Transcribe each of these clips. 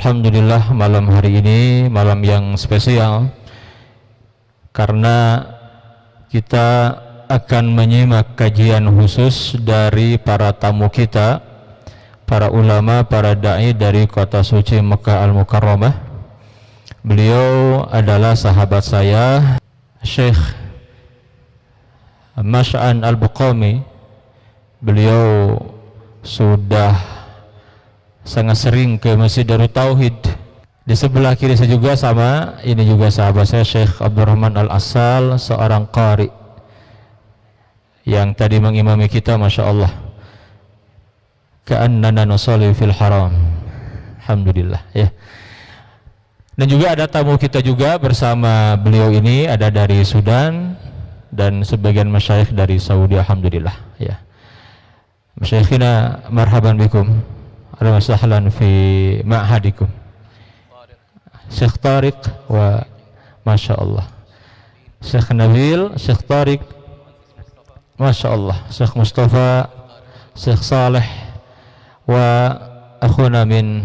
Alhamdulillah malam hari ini malam yang spesial karena kita akan menyimak kajian khusus dari para tamu kita, para ulama, para da'i dari kota suci Mekah Al-Mukarramah. Beliau adalah sahabat saya, Syekh Mash'an Al-Buqami. Beliau sudah sangat sering ke Masjid Darut Tauhid. Di sebelah kiri saya juga sama, ini juga sahabat saya, Syekh Abdurrahman Al-Asal, seorang qari yang tadi mengimami kita, Masya Allah. Ka'annana nusalli fil haram. Alhamdulillah ya. Dan juga ada tamu kita juga bersama beliau ini, ada dari Sudan dan sebagian masyayikh dari Saudi. Alhamdulillah ya. Masyayikhina marhaban bikum. Ahlan wa sahlan fi ma'hadikum. Syekh Tariq wa Masya Allah, Syekh Nabil, Syekh Tariq, Masya Allah, Syekh Mustafa, Syekh Saleh wa akhuna min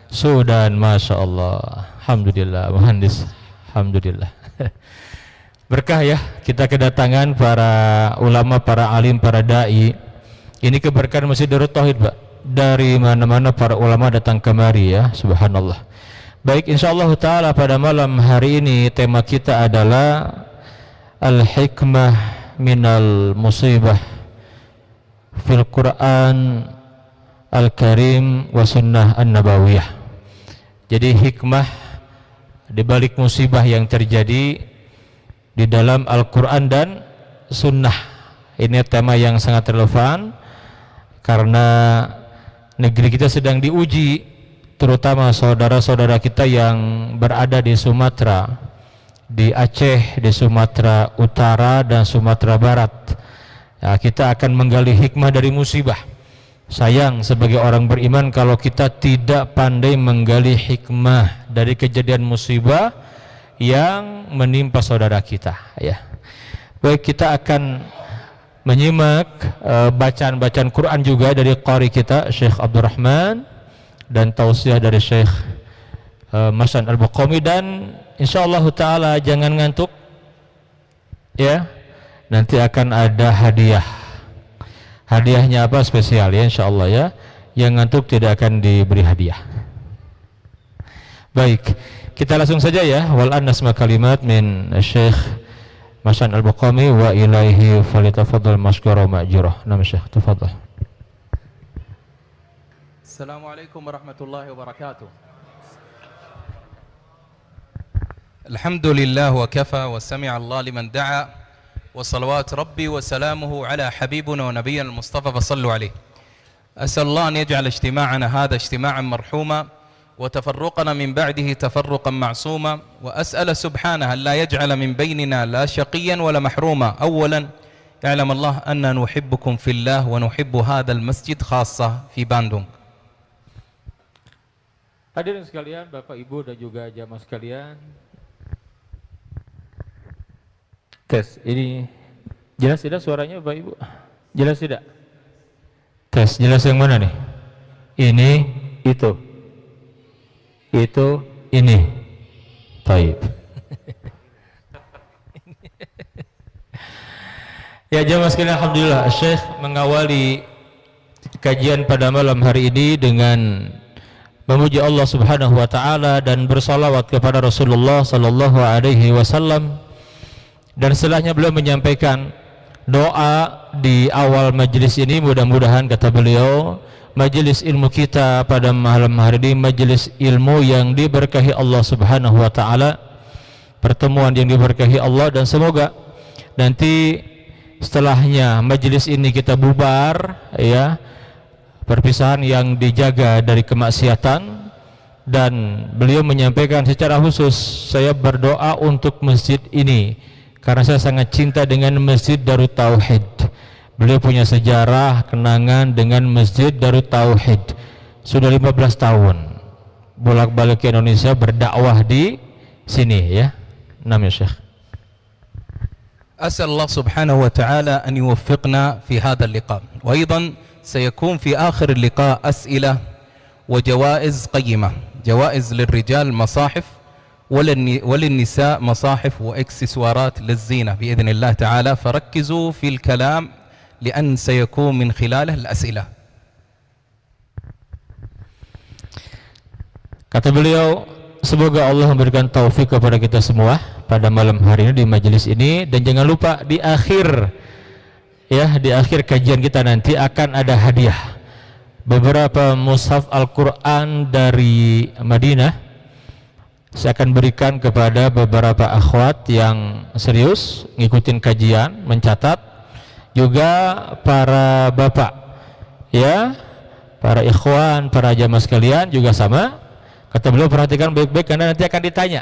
Sudan. Masya Allah, Alhamdulillah, muhandis. Alhamdulillah. Berkah ya, kita kedatangan para ulama, para alim, para da'i. Ini keberkahan Masjid Darut Tauhid, Pak. Dari mana-mana para ulama datang kemari ya, subhanallah. Baik, insyaallah ta'ala pada malam hari ini tema kita adalah Al-Hikmah Minal Musibah Fil Quran Al-Karim wa Sunnah An-Nabawiyah. Jadi hikmah di balik musibah yang terjadi di dalam Al-Quran dan Sunnah. Ini tema yang sangat relevan karena negeri kita sedang diuji, terutama saudara-saudara kita yang berada di Sumatera, di Aceh, di Sumatera Utara dan Sumatera Barat. Ya, kita akan menggali hikmah dari musibah. Sayang sebagai orang beriman kalau kita tidak pandai menggali hikmah dari kejadian musibah yang menimpa saudara kita. Ya. Baik, kita akan menyimak bacaan-bacaan Quran juga dari qari kita Syekh Abdurrahman dan tausiah dari Syekh Mash'an Al-Buqami, dan insyaallah ta'ala jangan ngantuk ya, nanti akan ada hadiah. Hadiahnya apa spesial ya, insyaallah ya, yang ngantuk tidak akan diberi hadiah. Baik, kita langsung saja ya. Wal anasma kalimat min Syekh Mash'an Al-Buqami wa ilaihi falitafaddal mashkura ma'jurah. Nama Syekh, tafadhal. Assalamualaikum warahmatullahi wabarakatuh. Alhamdulillah wa kafa wa sami'a Allah liman da'a wa salawat rabbi wa salamuhu ala habibuna wa nabiyyina al-mustafa fa sallu alayhi. As'al Allah an yaj'al ijtima'ana hadha ijtima'an marhuma وتفرقنا من بعده تفرقا معصوما وأسأل سبحانه لا يجعل من بيننا لا شقيا ولا محروما. أولا يعلم الله أننا نحبكم في الله ونحب هذا المسجد خاصة في Bandung. Hadirin sekalian, Bapak Ibu dan juga jamaah sekalian, tes, ini jelas tidak suaranya Bapak Ibu? Jelas tidak? Tes, jelas yang mana nih? Ini, itu, ini. Taib. Ya jamaah sekalian, alhamdulillah Syekh mengawali kajian pada malam hari ini dengan memuji Allah Subhanahu wa taala dan bersalawat kepada Rasulullah sallallahu alaihi wasallam, dan setelahnya beliau menyampaikan doa di awal majelis ini. Mudah-mudahan, kata beliau, majelis ilmu kita pada malam hari ini majelis ilmu yang diberkahi Allah Subhanahu wa taala, pertemuan yang diberkahi Allah, dan semoga nanti setelahnya majelis ini kita bubar ya, perpisahan yang dijaga dari kemaksiatan. Dan beliau menyampaikan secara khusus, saya berdoa untuk masjid ini karena saya sangat cinta dengan Masjid Darut Tauhid. Beliau punya sejarah kenangan dengan Masjid Darut Tauhid. Sudah 15 tahun bolak-balik ke Indonesia berdakwah di sini ya. Namanya Syekh. أسأل الله سبحانه وتعالى أن يوفقنا في هذا اللقاء، وأيضا سيكون في آخر اللقاء أسئلة وجوائز قيمة، جوائز للرجال مصاحف وللنساء مصاحف وإكسسوارات للزينة بإذن الله تعالى، فركزوا في الكلام لأن سيكون من خلاله الأسئلة. Kata beliau, semoga Allah memberikan taufik kepada kita semua pada malam hari ini di majelis ini, dan jangan lupa di akhir kajian kita nanti akan ada hadiah beberapa mushaf Al-Quran dari Madinah. Saya akan berikan kepada beberapa akhwat yang serius ngikutin kajian, mencatat, juga para bapak, ya, para ikhwan, para jamaah sekalian juga sama. Kata beliau, perhatikan baik-baik karena nanti akan ditanya.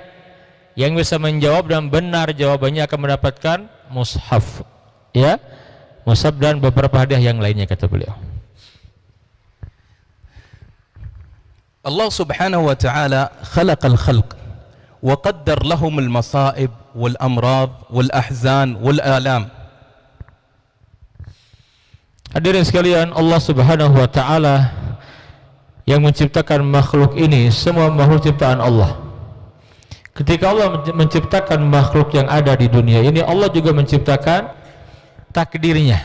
Yang bisa menjawab dan benar jawabannya akan mendapatkan mushaf, ya, mushaf dan beberapa hadiah yang lainnya, kata beliau. Allah subhanahu wa ta'ala khalaqal khalq wa qaddar lahum al-masa'ib wal-amrad wal-ahzan wal-alam. Hadirin sekalian, Allah subhanahu wa ta'ala yang menciptakan makhluk ini, semua makhluk ciptaan Allah. Ketika Allah menciptakan makhluk yang ada di dunia ini, Allah juga menciptakan takdirnya.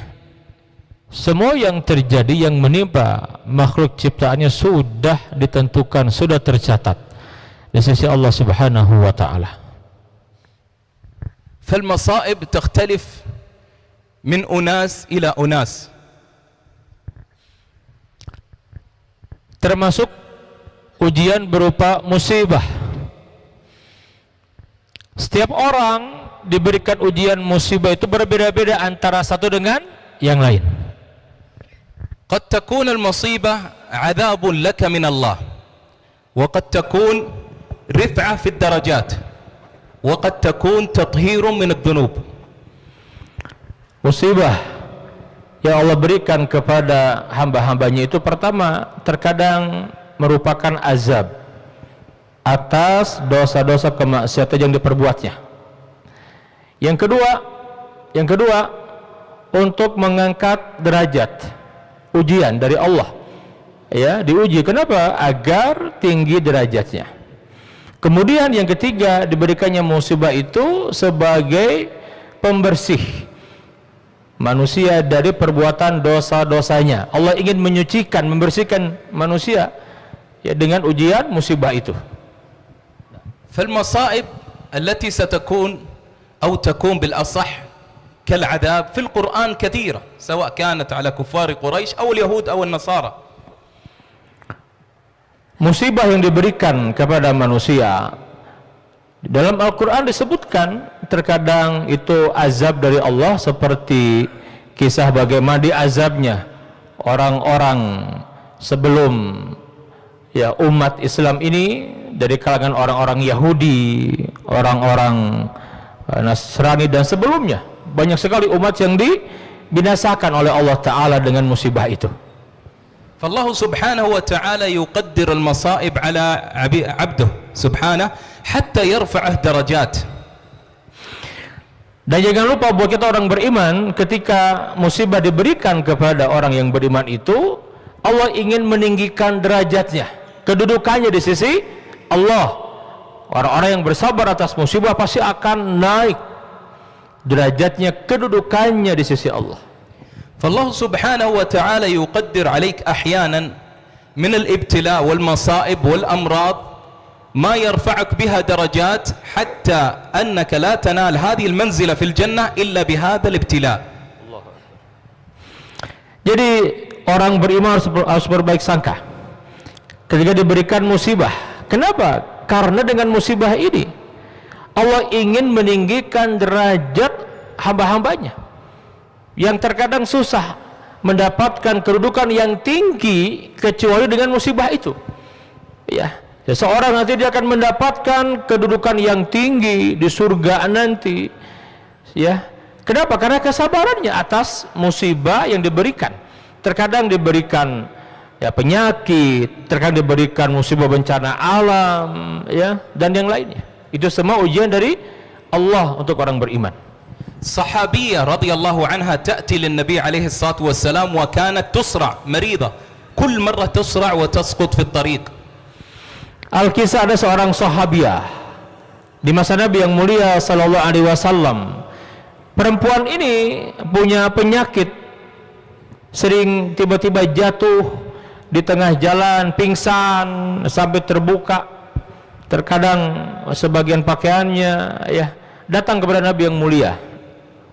Semua yang terjadi, yang menimpa makhluk ciptaannya sudah ditentukan, sudah tercatat di sisi Allah subhanahu wa ta'ala. فالمصائب تختلف من أناس إلى أناس. Termasuk ujian berupa musibah. Setiap orang diberikan ujian musibah itu berbeda-beda antara satu dengan yang lain. قد تكون المصيبة عذاب لك من الله، وقد تكون رفعة في الدرجات، وقد تكون تطهير من الذنوب. Musibah yang Allah berikan kepada hamba-hambanya itu pertama terkadang merupakan azab atas dosa-dosa kemaksiatan yang diperbuatnya. Yang kedua untuk mengangkat derajat, ujian dari Allah, ya, diuji. Kenapa? Agar tinggi derajatnya. Kemudian yang ketiga, diberikannya musibah itu sebagai pembersih manusia dari perbuatan dosa-dosanya. Allah ingin menyucikan, membersihkan manusia, ya, dengan ujian musibah itu. فالمصائب التي ستكون أو تكون بالأصح كالعذاب في القرآن كثيرة، سواء كانت على كفار قريش أو اليهود أو النصارى. Musibah yang diberikan kepada manusia dalam Al-Quran disebutkan, terkadang itu azab dari Allah, seperti kisah bagaimana diazabnya orang-orang sebelum, ya, umat Islam ini dari kalangan orang-orang Yahudi, orang-orang Nasrani dan sebelumnya. Banyak sekali umat yang dibinasakan oleh Allah Ta'ala dengan musibah itu. فالله سبحانه وتعالى يقدر المصائب على عبده سبحانه حتى يرفعه درجات. Dan jangan lupa buat kita orang beriman, ketika musibah diberikan kepada orang yang beriman itu, Allah ingin meninggikan derajatnya, kedudukannya di sisi Allah. Orang-orang yang bersabar atas musibah pasti akan naik derajatnya, kedudukannya di sisi Allah. فالله سبحانه وتعالى يقدر عليك أحيانا من الابتلاء والمصائب والأمراض ما يرفعك بها درجات حتى أنك لا تنال هذه المنزلة في الجنة إلا بهذا الابتلاء. Jadi orang beriman harus berbaik sangka ketika diberikan musibah. Kenapa? Karena dengan musibah ini Allah ingin meninggikan derajat hamba-hambanya yang terkadang susah mendapatkan kedudukan yang tinggi kecuali dengan musibah itu. Ya, seseorang nanti dia akan mendapatkan kedudukan yang tinggi di surga nanti. Ya, kenapa? Karena kesabarannya atas musibah yang diberikan. Terkadang diberikan, ya, penyakit, terkadang diberikan musibah bencana alam, ya, dan yang lainnya. Itu semua ujian dari Allah untuk orang beriman. صحابية رضي الله عنها تأتي للنبي عليه الصلاة والسلام وكانت تسرع مريضة كل مرة تسرع وتسقط في الطريق. Al-Kisah ada seorang sahabiah di masa Nabi yang mulia sallallahu alaihi wasallam. Perempuan ini punya penyakit, sering tiba-tiba jatuh di tengah jalan, pingsan sampai terbuka. Terkadang sebagian pakaiannya ya datang kepada Nabi yang mulia.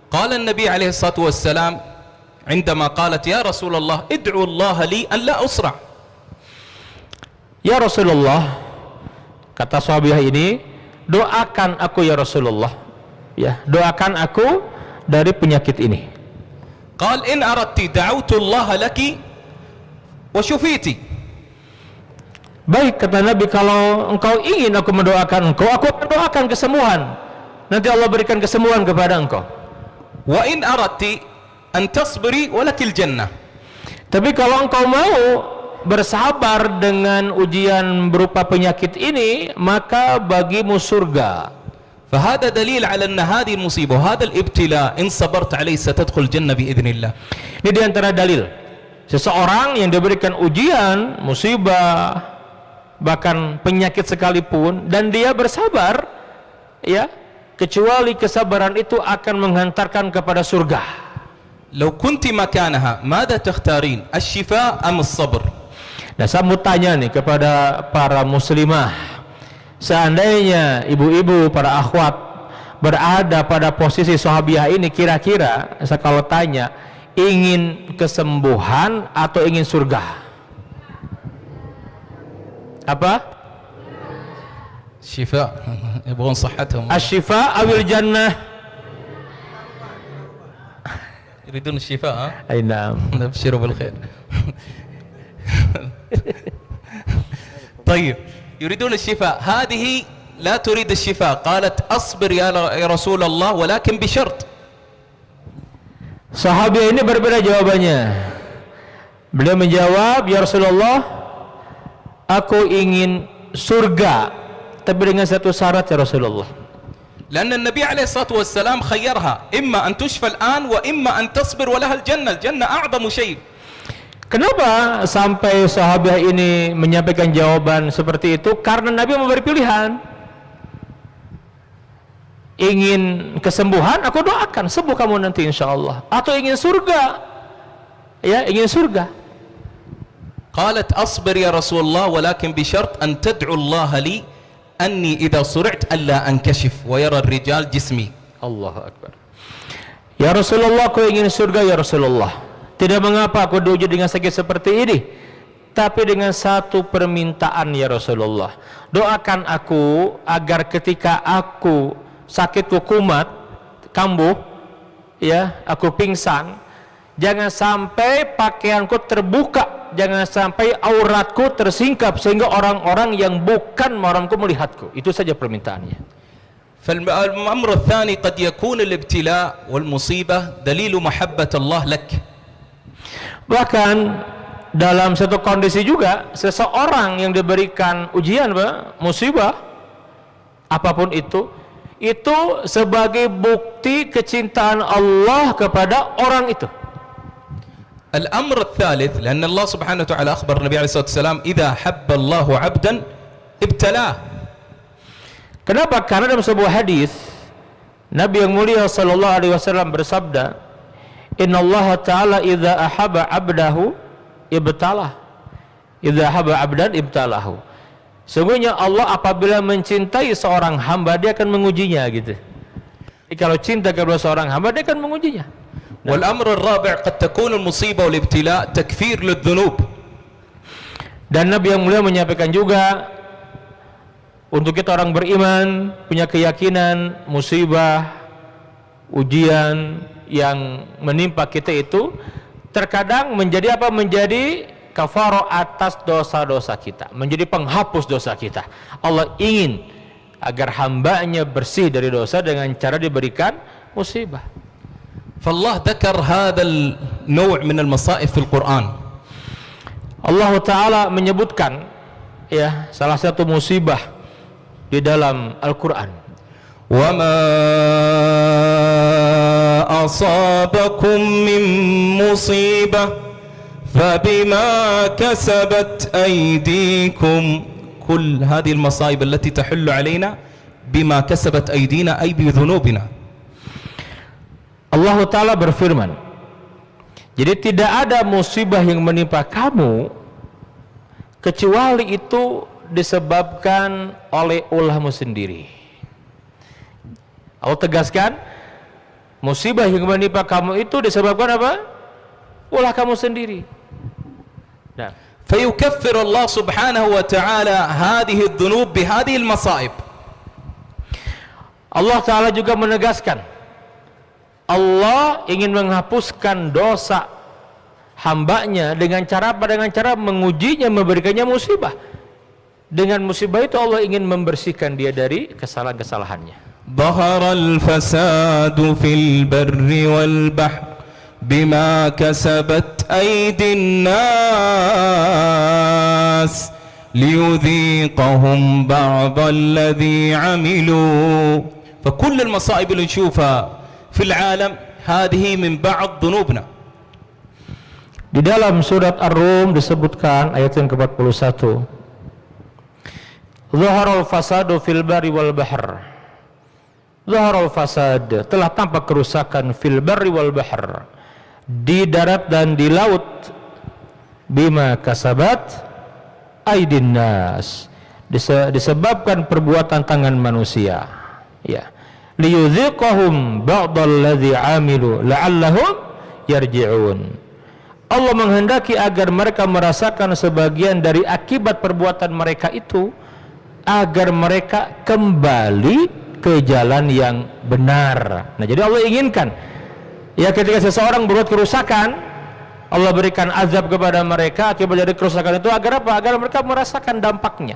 قال النبي عليه الصلاة والسلام عندما قالت يا رسول الله ادعو الله لي أن لا أسرع. Ya Rasulullah, kata sahabiah ini, doakan aku ya Rasulullah, ya doakan aku dari penyakit ini. قال إن أردت دعوت الله لك وشفيتي. Baik, kata Nabi, kalau engkau ingin aku mendoakan engkau, aku akan doakan kesembuhan. Nanti Allah berikan kesembuhan kepada engkau. وإن أردت أن تصبري ولك الجنة. Tapi kalau engkau mau bersabar dengan ujian berupa penyakit ini, maka bagimu surga. فهذا دليل على أن هذه المصيبة وهذا الابتلاء إن صبرت عليه ستدخل الجنة بإذن الله. Ini diantara dalil seseorang yang diberikan ujian, musibah, bahkan penyakit sekalipun, dan dia bersabar, ya, kecuali kesabaran itu akan menghantarkan kepada surga. لو كنت مكانها ماذا تختارين الشفاء أم الصبر؟ Nah, saya mau tanya nih kepada para muslimah, seandainya ibu-ibu, para akhwat berada pada posisi sahabiah ini, kira-kira saya kalau tanya, ingin kesembuhan atau ingin surga? Apa? الشفاء يبغون صحتهم. Asy-syifa awil jannah? يريدون الشفاء ها؟ Ay, naam. نبشروا بالخير. طيب يريدون الشفاء، هذه لا تريد الشفاء، قالت أصبر يا رسول الله ولكن بشرط. Sahabat ini berbeda jawabannya. Beliau menjawab, ya Rasulullah, aku ingin surga, tapi dengan satu syarat ya Rasulullah. لأن النبي عليه الصلاة والسلام خيرها إما أن تشفى الآن وإما أن تصبر ولها الجنة. الجنة أعظم شيء. Kenapa sampai sahabat ini menyampaikan jawaban seperti itu? Karena Nabi memberi pilihan. Ingin kesembuhan, aku doakan sembuh kamu nanti insya Allah. Atau ingin surga, ya ingin surga. قالت أصبر يا رسول الله ولكن بشرط أن تدعو الله لي أني إذا صرعت ألا أنكشف ويرى الرجال جسمي. Allahu Akbar. Ya Rasulullah, aku ingin surga ya Rasulullah. Tidak mengapa aku diuji dengan sakit seperti ini, tapi dengan satu permintaan ya Rasulullah. Doakan aku agar ketika aku sakitku kumat, kambuh, ya, aku pingsan, jangan sampai pakaianku terbuka, jangan sampai auratku tersingkap sehingga orang-orang yang bukan mahramku melihatku. Itu saja permintaannya. فالأمر الثاني قد يكون الابتلاء والمصيبة دليل محبة الله لك. Bahkan dalam satu kondisi juga, seseorang yang diberikan ujian, musibah, apapun itu sebagai bukti kecintaan Allah kepada orang itu. الأمر الثالث لأن الله سبحانه وتعالى أخبر النبي عليه الصلاة والسلام إذا حب الله عبدا ابتلاه. Kenapa? Karena dalam sebuah hadis Nabi yang mulia sallallahu alaihi wasallam bersabda, "Innallaha ta'ala idza ahabba 'abdahu ibtalah." Idza ahabba 'abdan ibtalahu. Sungguhnya Allah apabila mencintai seorang hamba, dia akan mengujinya gitu. Jadi kalau cinta kepada seorang hamba, dia akan mengujinya. والأمر الرابع قد تكون المصيبة والابتلاء تكفير للذنوب. Dan Nabi yang mulia menyampaikan juga, untuk kita orang beriman punya keyakinan musibah, ujian yang menimpa kita itu terkadang menjadi apa? Menjadi kafarah atas dosa-dosa kita, menjadi penghapus dosa kita. Allah ingin agar hambanya bersih dari dosa dengan cara diberikan musibah. فالله ذكر هذا النوع من المصائب في القرآن. Allah Ta'ala menyebutkan ya salah satu musibah di dalam Al-Quran. وَمَا أَصَابَكُم مِّن مُّصِيبَةٍ فبما كسبت أيديكم كل هذه المصائب التي تحل علينا بما كسبت أيدينا أي بذنوبنا. Allah Ta'ala berfirman, jadi tidak ada musibah yang menimpa kamu kecuali itu disebabkan oleh ulahmu sendiri. Allah tegaskan, musibah yang menimpa kamu itu disebabkan apa? Ulah kamu sendiri. Nah, فيكفر الله سبحانه وتعالى هذه الذنوب بهذه المصائب. Allah Ta'ala juga menegaskan, Allah ingin menghapuskan dosa hambanya dengan cara apa? Dengan cara mengujinya, memberikannya musibah. Dengan musibah itu Allah ingin membersihkan dia dari kesalahan-kesalahannya. ظهر الفساد في البر والبحر بما كسبت أيدي الناس ليذيقهم بعض الذي عملوا. فكل المصائب اللي نشوفها في العالم هذه من بعض ذنوبنا. Di dalam surat Ar-Rum disebutkan ayat yang ke-41, Zaharul fasadu fil barri wal bahr. Zaharul fasad, telah tampak kerusakan fil barri wal bahr, di darat dan di laut, bima kasabat aydin nas, disebabkan perbuatan tangan manusia, ya, liyudhiqahum ba'dalladzi amilu la'allahum yarji'un. Allah menghendaki agar mereka merasakan sebagian dari akibat perbuatan mereka itu, agar mereka kembali ke jalan yang benar. Nah, jadi Allah inginkan, ya, ketika seseorang berbuat kerusakan, Allah berikan azab kepada mereka akibat dari kerusakan itu, agar apa? Agar mereka merasakan dampaknya,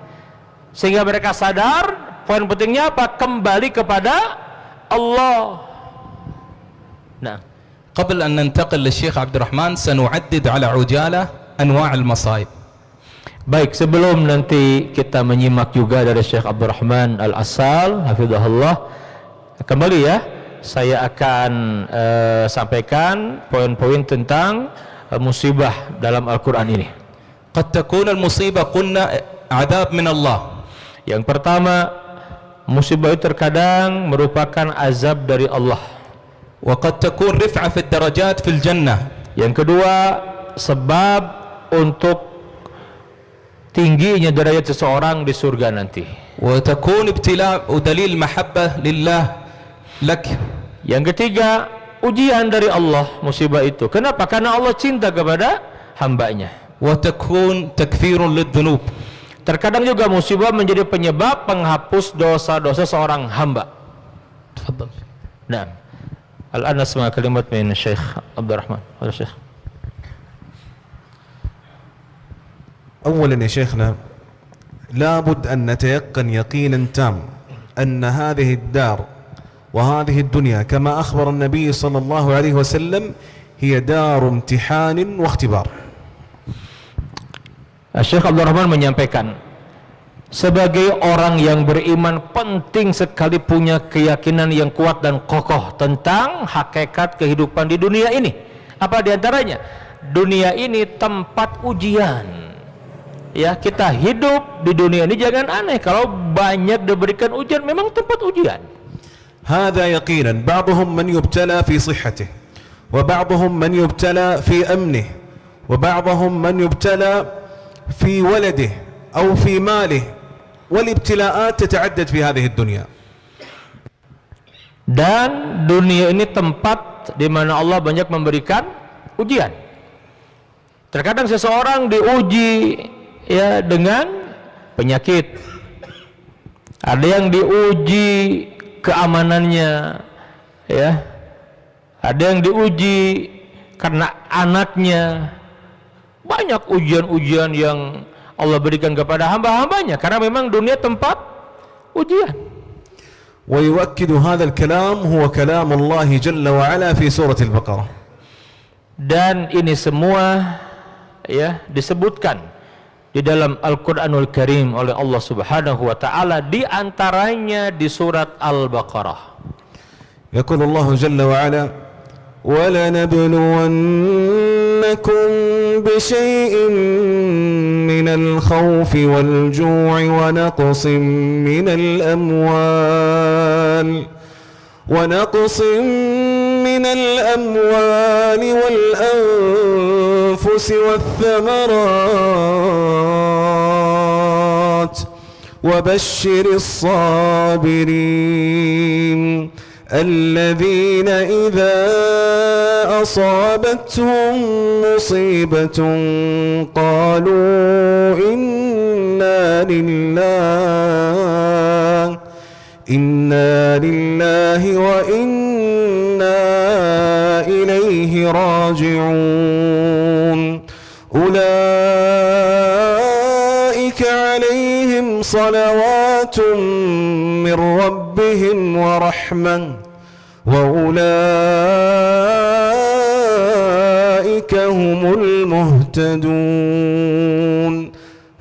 sehingga mereka sadar. Poin pentingnya apa? Kembali kepada Allah. Nah, قبل أن ننتقل للشيخ عبد الرحمن سنعدد على عجالة أنواع المصائب. Baik, sebelum nanti kita menyimak juga dari Syekh Abdul Rahman Al-Assal hafizahullah, kembali ya, saya akan sampaikan poin-poin tentang musibah dalam Al-Quran ini. قد تكون المصيبة قلنا عذاب من الله. Yang pertama, musibah itu terkadang merupakan azab dari Allah. وقد تكون رفعة في الدرجات في الجنة. Yang kedua, sebab untuk tingginya derajat seseorang di surga nanti. وتكون ابتلاء ودليل محبة لله لك. Yang ketiga, ujian dari Allah musibah itu. Kenapa? Karena Allah cinta kepada hambanya. وتكون تكفير للذنوب. Terkadang juga musibah menjadi penyebab penghapus dosa-dosa seorang hamba. تفضل. Nah, الآن نسمع كلمات من الشيخ عبد الرحمن. هذا الشيخ. أولا يا شيخنا، لابد أن نتيقن يقينا تام أن هذه الدار وهذه الدنيا كما أخبر النبي صلى الله عليه وسلم هي دار امتحان واختبار. Syekh Abdul Rahman menyampaikan, sebagai orang yang beriman penting sekali punya keyakinan yang kuat dan kokoh tentang hakikat kehidupan di dunia ini. Apa diantaranya? Dunia ini tempat ujian. Ya, kita hidup di dunia ini jangan aneh kalau banyak diberikan ujian, memang tempat ujian. هذا يقينا بعضهم من يبتلى في صحته وبعضهم من يبتلى في أمنه وبعضهم من يبتلى في ولده أو في ماله والابتلاءات تتعدد في هذه الدنيا. Dan dunia ini tempat di mana Allah banyak memberikan ujian. Terkadang seseorang diuji, ya, dengan penyakit. Ada yang diuji keamanannya, ya. Ada yang diuji karena anaknya. Banyak ujian-ujian yang Allah berikan kepada hamba-hambanya, karena memang dunia tempat ujian. ويؤكد هذا الكلام هو كلام الله جل وعلا في سورة البقرة. Dan ini semua, ya, disebutkan di dalam Al-Qur'anul Karim oleh Allah Subhanahu wa taala, di antaranya di surat Al-Baqarah. يقول الله جل وعلا: وَلَنَبْلُوَنَّكُمْ بشيء من الخوف والجوع ونقص من الأموال والأنفس والثمرات وبشر الصابرين الذين إذا أصابتهم مصيبة قالوا إنا لله وإنا إليه راجعون أولئك عليهم صلوات من ربهم ورحمة وأولئك هم المهتدون.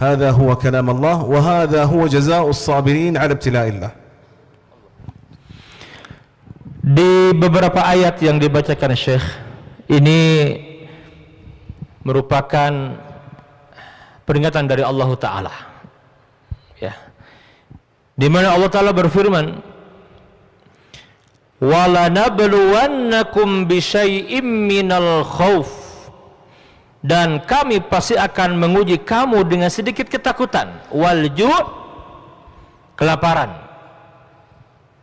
هذا هو كلام الله وهذا هو جزاء الصابرين على ابتلاء الله. Di beberapa ayat yang dibacakan Syekh ini merupakan peringatan dari Allah Ta'ala, ya, di mana Allah Ta'ala berfirman, walanabluwannakum bisyai'im minal khauf, dan kami pasti akan menguji kamu dengan sedikit ketakutan, walju', kelaparan,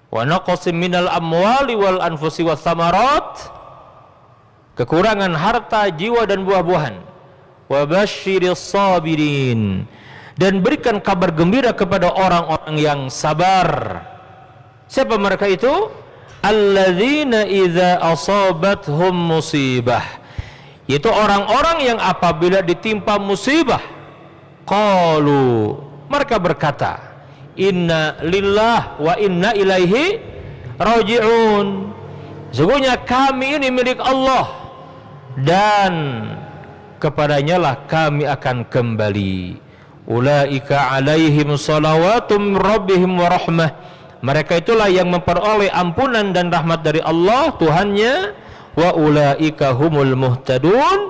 wa naqsim minal amwali wal anfusi wath thamarat, kekurangan harta, jiwa dan buah-buahan, wa basyiris sabirin, dan berikan kabar gembira kepada orang-orang yang sabar. Siapa mereka itu? Alladzina idza asabathum musibah, yaitu orang-orang yang apabila ditimpa musibah, qalu, mereka berkata, inna lillah wa inna ilaihi raji'un, sesungguhnya kami ini milik Allah dan kepadanya lah kami akan kembali. Ulaika alaihim salawatum rabbihim wa rahmah, mereka itulah yang memperoleh ampunan dan rahmat dari Allah Tuhannya. Wa ulaika humul muhtadun,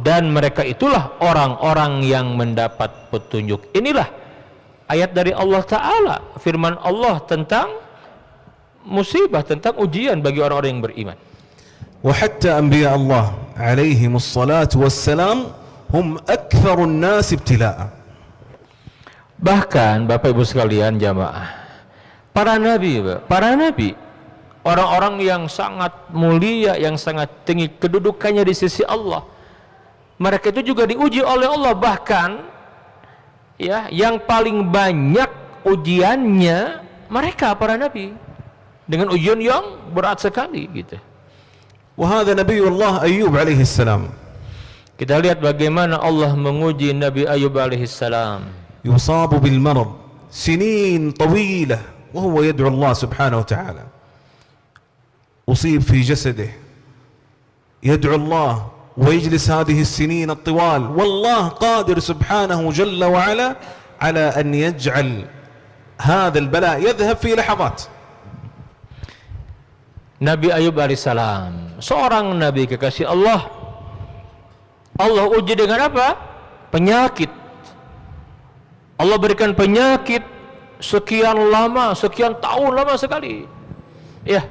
dan mereka itulah orang-orang yang mendapat petunjuk. Inilah ayat dari Allah Ta'ala, firman Allah tentang musibah, tentang ujian bagi orang-orang yang beriman. وحتى أنبياء الله عليهم الصلاة والسلام هم أكثر الناس ابتلاء. Bahkan Bapak Ibu sekalian jamaah, para nabi, orang-orang yang sangat mulia, yang sangat tinggi kedudukannya di sisi Allah, mereka itu juga diuji oleh Allah. Bahkan ya, yang paling banyak ujiannya mereka para nabi, dengan ujian yang berat sekali gitu. وهذا نبي الله أيوب عليه السلام. Kita lihat bagaimana Allah menguji Nabi Ayub alaihi salam. يصاب بالمرض سنين طويلة وهو يدعو الله سبحانه وتعالى. أصيب في جسده، يدعو الله ويجلس هذه السنين الطوال، والله قادر سبحانه جل وعلا على أن يجعل هذا البلاء يذهب في لحظات. Nabi Ayub alaihissalam, seorang nabi kekasih Allah, Allah uji dengan apa? Penyakit. Allah berikan penyakit sekian lama, sekian tahun lama sekali, ya.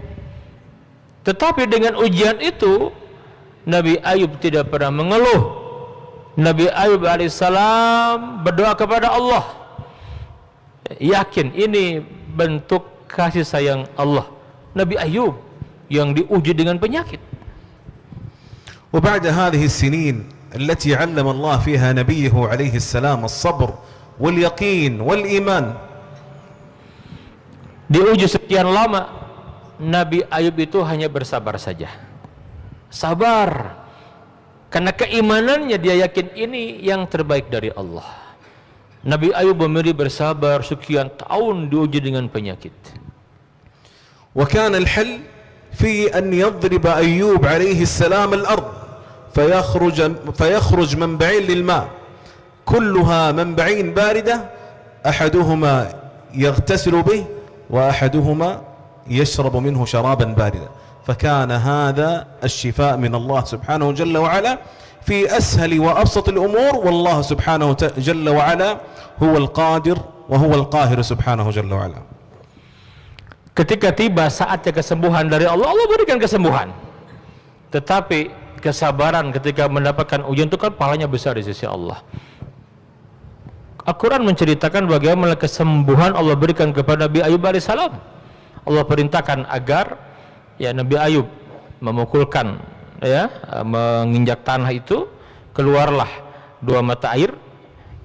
Tetapi dengan ujian itu Nabi Ayub tidak pernah mengeluh. Nabi Ayub alaihissalam berdoa kepada Allah, yakin ini bentuk kasih sayang Allah. Nabi Ayub yang diuji dengan penyakit. وبعد هذه السنين التي علم الله فيها نبيه عليه السلام الصبر واليقين والإيمان. Diuji sekian lama, Nabi Ayub itu hanya bersabar saja. Sabar. Karena keimanannya dia yakin ini yang terbaik dari Allah. Nabi Ayub memilih bersabar sekian tahun diuji dengan penyakit. وكان الحل في أن يضرب أيوب عليه السلام الأرض فيخرج منبعين للماء، كلها منبعين باردة، أحدهما يغتسل به وأحدهما يشرب منه شرابا باردا. فكان هذا الشفاء من الله سبحانه جل وعلا في أسهل وأبسط الأمور، والله سبحانه جل وعلا هو القادر وهو القاهر سبحانه جل وعلا. Ketika tiba saatnya kesembuhan dari Allah, Allah berikan kesembuhan. Tetapi kesabaran ketika mendapatkan ujian itu kan pahalanya besar di sisi Allah. Al-Quran menceritakan bagaimana kesembuhan Allah berikan kepada Nabi Ayub alaihissalam. Allah perintahkan agar ya Nabi Ayub memukulkan, ya, menginjak tanah itu, keluarlah 2 mata air,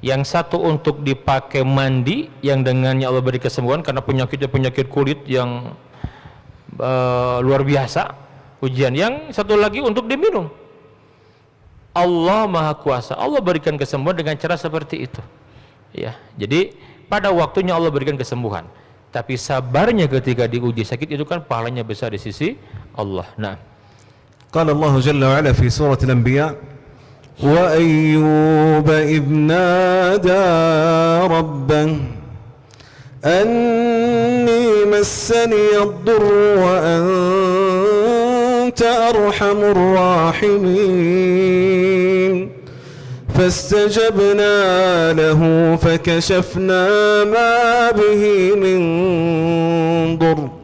yang satu untuk dipakai mandi, yang dengannya Allah beri kesembuhan karena penyakitnya penyakit kulit yang luar biasa, ujian. Yang satu lagi untuk diminum. Allah Maha Kuasa, Allah berikan kesembuhan dengan cara seperti itu, ya. Jadi pada waktunya Allah berikan kesembuhan, tapi sabarnya ketika diuji sakit itu kan pahalanya besar di sisi Allah. Nah, قال الله جل وعلا في سورة الأنبياء: وأيوب إذ نادى ربه أني مسني الضر وأنت أرحم الراحمين فاستجبنا له فكشفنا ما به من ضر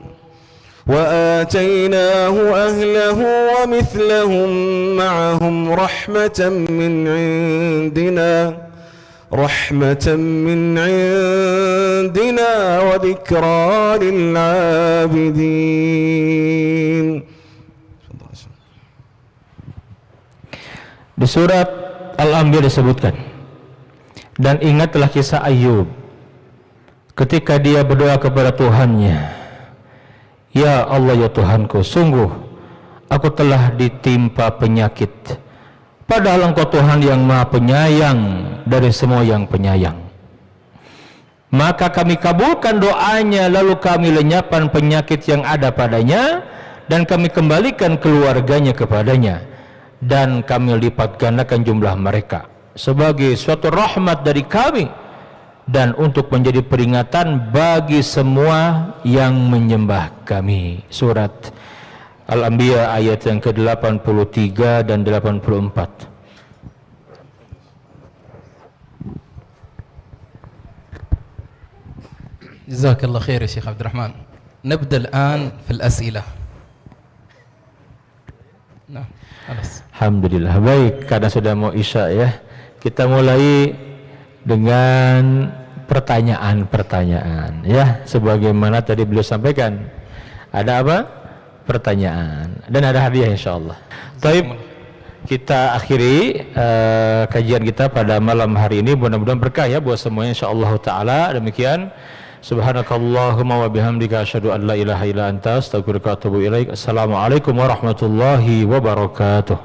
وآتيناه أهله ومثلهم معهم رحمة من عندنا وذكرى للعابدين. Di surat Al-Anbiya disebutkan, dan ingatlah kisah Ayub ketika dia berdoa kepada Tuhannya, ya Allah, ya Tuhanku, sungguh aku telah ditimpa penyakit, padahal Engkau Tuhan yang Maha Penyayang dari semua yang penyayang. Maka kami kabulkan doanya, lalu kami lenyapkan penyakit yang ada padanya, dan kami kembalikan keluarganya kepadanya, dan kami lipat gandakan jumlah mereka sebagai suatu rahmat dari kami, dan untuk menjadi peringatan bagi semua yang menyembah kami. Surat Al-Anbiya ayat yang ke-83 dan 84. جزاك الله خير يا شيخ عبد الرحمن. نبدأ الآن في الأسئلة. Nah, Alhamdulillah. Baik, karena sudah mau isya ya, kita mulai dengan pertanyaan-pertanyaan ya, sebagaimana tadi beliau sampaikan. Ada apa? Pertanyaan dan ada hadiah insyaallah. Baik, kita akhiri kajian kita pada malam hari ini, mudah-mudahan berkah ya buat semuanya insyaallah taala. Demikian, subhanakallahumma wa bihamdika asyhadu an la ilaha illa anta astaghfiruka wa atubu ilaik. Assalamualaikum warahmatullahi wabarakatuh.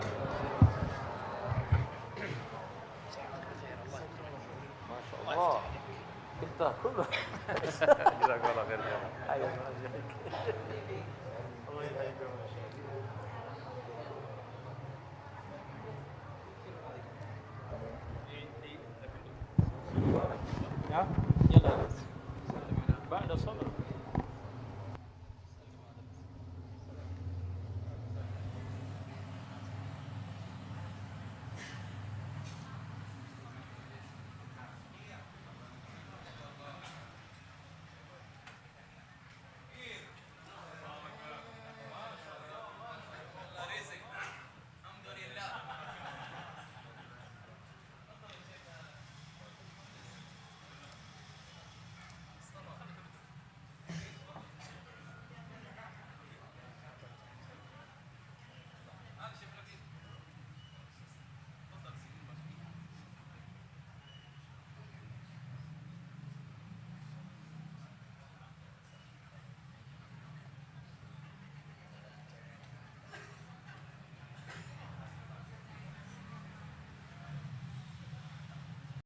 بعد الصلاة